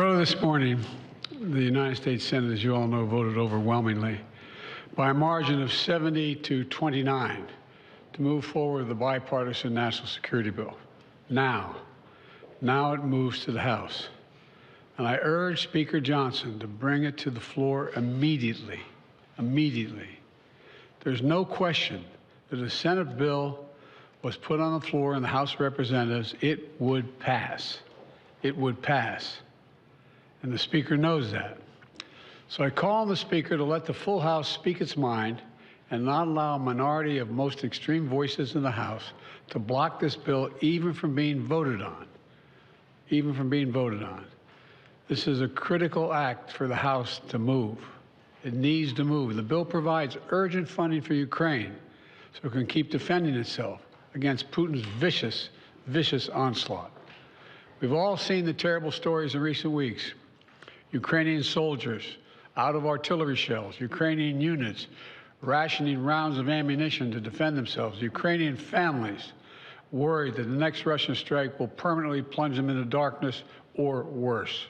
Early this morning, the United States Senate, as you all know, voted overwhelmingly by a margin of 70 to 29 to move forward with the bipartisan national security bill. Now it moves to the House. And I urge Speaker Johnson to bring it to the floor immediately. There's no question that if the Senate bill was put on the floor in the House of Representatives, it would pass. It would pass. And the Speaker knows that. So I call on the Speaker to let the full House speak its mind and not allow a minority of most extreme voices in the House to block this bill even from being voted on. This is a critical act for the House to move. It needs to move. The bill provides urgent funding for Ukraine so it can keep defending itself against Putin's vicious onslaught. We've all seen the terrible stories in recent weeks. Ukrainian soldiers out of artillery shells, Ukrainian units rationing rounds of ammunition to defend themselves, Ukrainian families worried that the next Russian strike will permanently plunge them into darkness or worse.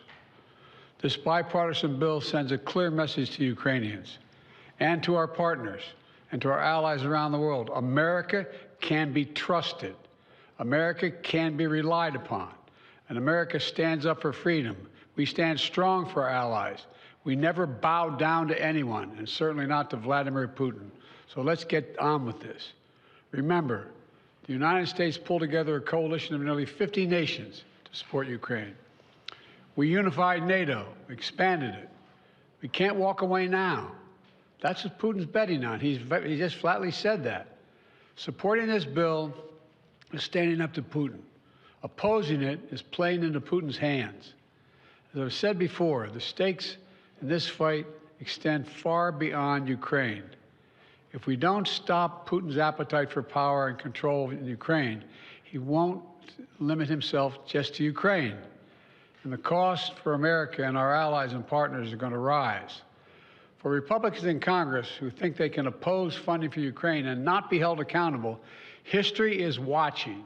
This bipartisan bill sends a clear message to Ukrainians and to our partners and to our allies around the world. America can be trusted. America can be relied upon. And America stands up for freedom. We stand strong for our allies. We never bow down to anyone, and certainly not to Vladimir Putin. So let's get on with this. Remember, the United States pulled together a coalition of nearly 50 nations to support Ukraine. We unified NATO, expanded it. We can't walk away now. That's what Putin's betting on. He just flatly said that. Supporting this bill is standing up to Putin. Opposing it is playing into Putin's hands. As I've said before, the stakes in this fight extend far beyond Ukraine. If we don't stop Putin's appetite for power and control in Ukraine, he won't limit himself just to Ukraine. And the cost for America and our allies and partners are going to rise. For Republicans in Congress who think they can oppose funding for Ukraine and not be held accountable, history is watching.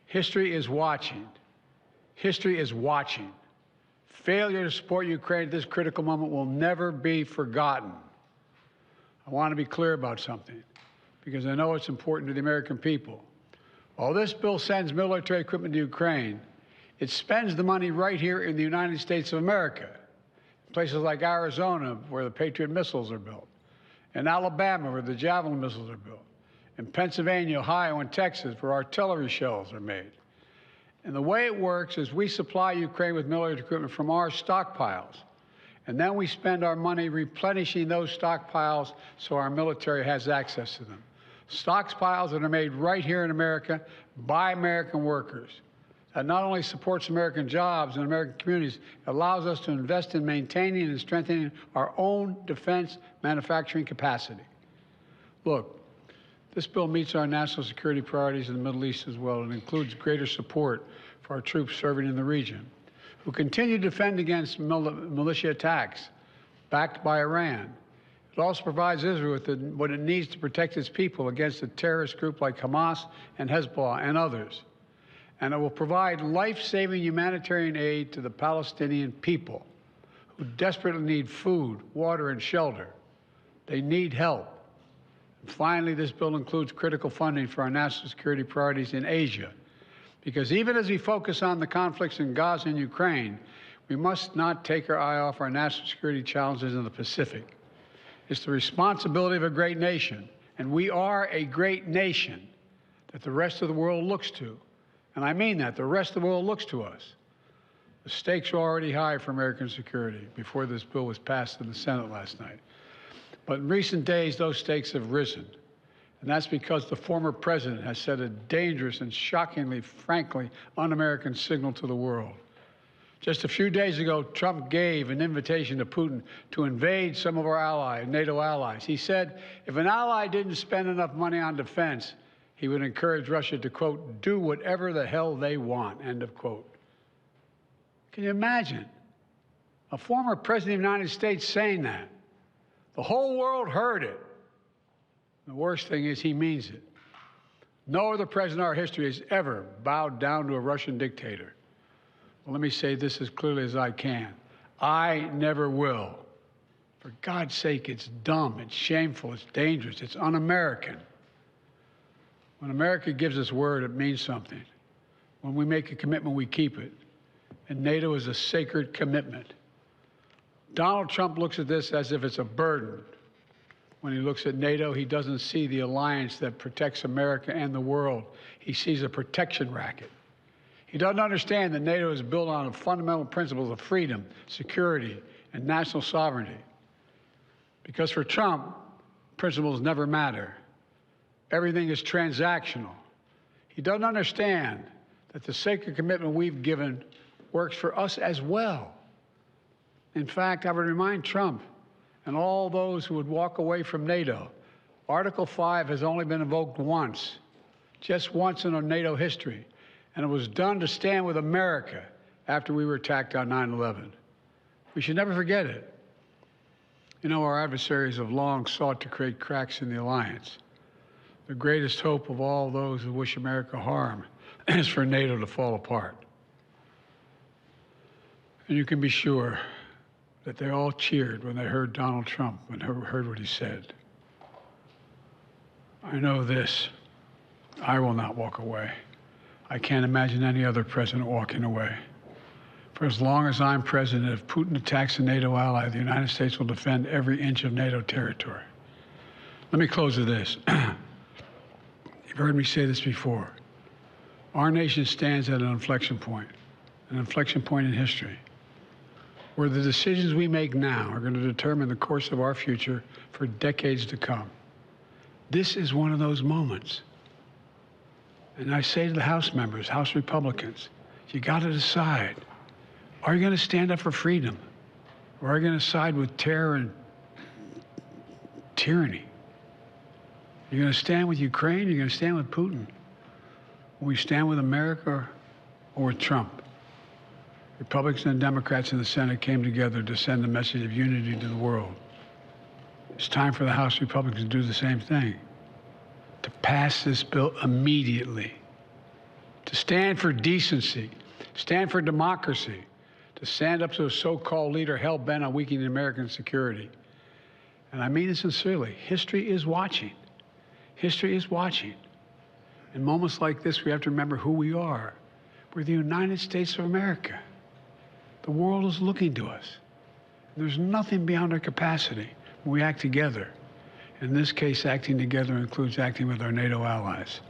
History is watching. History is watching. Failure to support Ukraine at this critical moment will never be forgotten. I want to be clear about something, because I know it's important to the American people. While this bill sends military equipment to Ukraine, it spends the money right here in the United States of America, in places like Arizona, where the Patriot missiles are built, in Alabama, where the Javelin missiles are built, in Pennsylvania, Ohio, and Texas, where artillery shells are made. And the way it works is we supply Ukraine with military equipment from our stockpiles, and then we spend our money replenishing those stockpiles so our military has access to them. Stockpiles that are made right here in America by American workers. That not only supports American jobs and American communities, it allows us to invest in maintaining and strengthening our own defense manufacturing capacity. Look, this bill meets our national security priorities in the Middle East as well. It includes greater support for our troops serving in the region, who continue to defend against militia attacks backed by Iran. It also provides Israel with what it needs to protect its people against a terrorist group like Hamas and Hezbollah and others. And it will provide life-saving humanitarian aid to the Palestinian people, who desperately need food, water, and shelter. They need help. And finally, this bill includes critical funding for our national security priorities in Asia, because even as we focus on the conflicts in Gaza and Ukraine, we must not take our eye off our national security challenges in the Pacific. It's the responsibility of a great nation, and we are a great nation that the rest of the world looks to. And I mean that. The rest of the world looks to us. The stakes are already high for American security before this bill was passed in the Senate last night. But in recent days, those stakes have risen. And that's because the former president has sent a dangerous and shockingly, frankly, un-American signal to the world. Just a few days ago, Trump gave an invitation to Putin to invade some of our allies, NATO allies. He said if an ally didn't spend enough money on defense, he would encourage Russia to, quote, do whatever the hell they want, end of quote. Can you imagine a former president of the United States saying that? The whole world heard it. The worst thing is he means it. No other president in our history has ever bowed down to a Russian dictator. Well, let me say this as clearly as I can. I never will. For God's sake, it's dumb, it's shameful, it's dangerous, it's un-American. When America gives its word, it means something. When we make a commitment, we keep it. And NATO is a sacred commitment. Donald Trump looks at this as if it's a burden. When he looks at NATO, he doesn't see the alliance that protects America and the world. He sees a protection racket. He doesn't understand that NATO is built on fundamental principles of freedom, security, and national sovereignty. Because for Trump, principles never matter. Everything is transactional. He doesn't understand that the sacred commitment we've given works for us as well. In fact, I would remind Trump and all those who would walk away from NATO, Article 5 has only been invoked once, just once in our NATO history, and it was done to stand with America after we were attacked on 9/11. We should never forget it. You know, our adversaries have long sought to create cracks in the alliance. The greatest hope of all those who wish America harm is for NATO to fall apart. And you can be sure that they all cheered when they heard Donald Trump and heard what he said. I know this, I will not walk away. I can't imagine any other president walking away. For as long as I'm president, if Putin attacks a NATO ally, the United States will defend every inch of NATO territory. Let me close with this. You've heard me say this before. Our nation stands at an inflection point in history, where the decisions we make now are going to determine the course of our future for decades to come. This is one of those moments. And I say to the House members, House Republicans, you got to decide. Are you going to stand up for freedom? Or are you going to side with terror and tyranny? You're going to stand with Ukraine, you're going to stand with Putin. Will we stand with America or with Trump? Republicans and Democrats in the Senate came together to send a message of unity to the world. It's time for the House Republicans to do the same thing, to pass this bill immediately, to stand for decency, stand for democracy, to stand up to a so-called leader hell-bent on weakening American security. And I mean it sincerely. History is watching. History is watching. In moments like this, we have to remember who we are. We're the United States of America. The world is looking to us. There's nothing beyond our capacity when we act together. In this case, acting together includes acting with our NATO allies.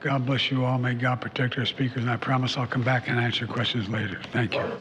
God bless you all. May God protect our speakers, and I promise I'll come back and answer questions later. Thank you.